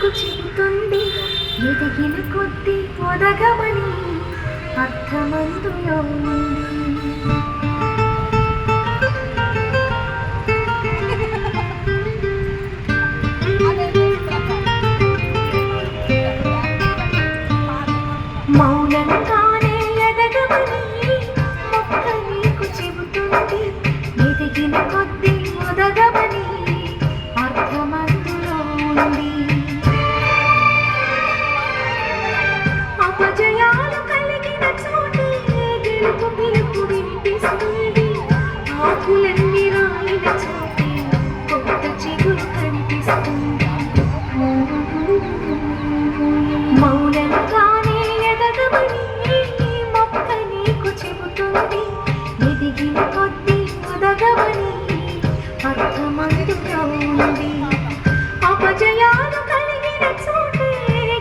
నీకు చెబుతుంది ఎదిగిన కొద్ది ఒదగమని అర్థమందులో మౌనంగానే ఎదగమని మొక్క నీకు చెబుతుంది ఎదిగిన కొద్ది ఒదగమని అర్థమందులో ఉంది. అపజయాలు కలిగిన చోటే గెలుపు పిలుపు వినిపిస్తుంది. ఆకులన్నీ రాలిన చోటే కొత్త చిగురు కనిపిస్తుంది. మౌనంగానే ఎదగమని మొక్క నీకు చెబుతుంది ఎదిగిన కొద్ది ఒదగమని అర్థమందులో ఉంది. అపజయాలు కలిగిన చోటే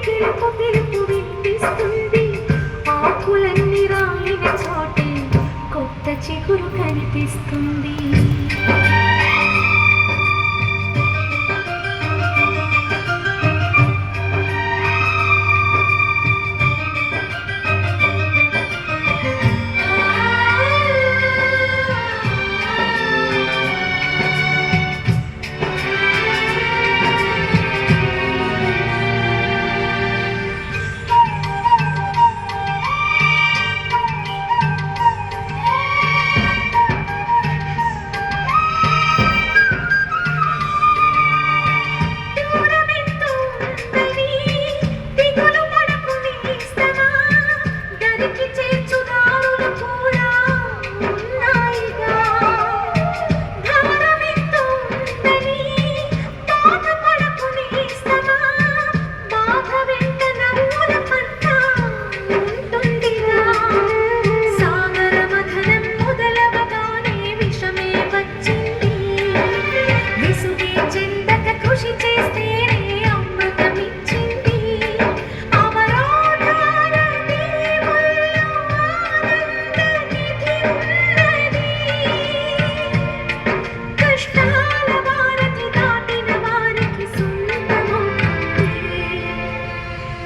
గెలుపు పిలుపు వినిపిస్తుంది. ఆకులన్నీ రాలిన చోటే కొత్త చిగురు కనిపిస్తుంది.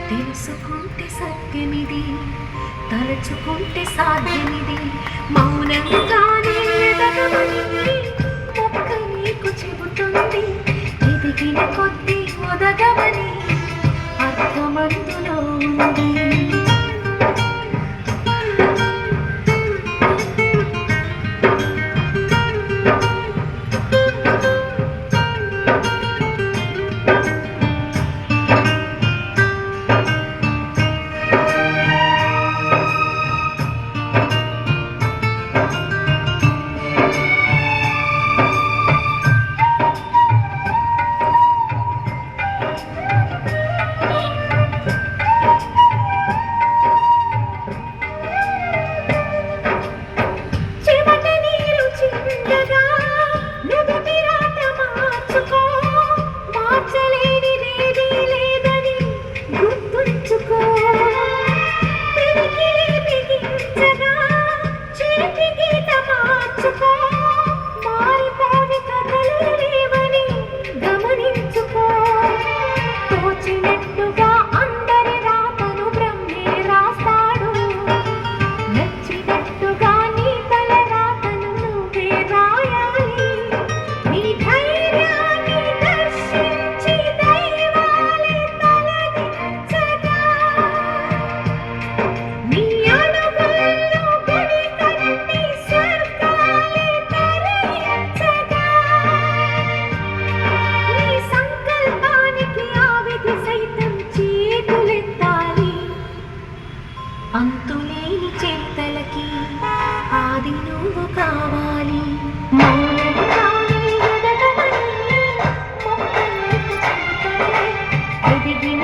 తెలుసుకుంటే సత్యమిది, తలచుకుంటే సాధ్యమిది. మౌనంగానే ఎదగమని మొక్క నీకు చెబుతుంది ఎదిగిన కొద్ది ఒదగమని అర్థమందులో ఉంది. అంతులేని చేతలకి ఆది నువ్వు కావాలి. మౌనంగానే ఎదగమని మొక్క నీకు చెబుతుంది ఎదిగిన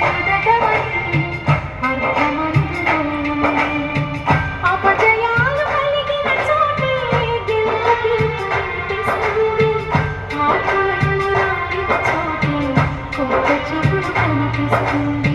ఒదగమని అర్థమందులో ఉంది. అపజయాలు కలిగిన చోటే గెలుపు పిలుపు వినిపిస్తుంది. ఆకులన్నీ రాలిన చోటే కొత్త చిగురు కనిపిస్తుంది.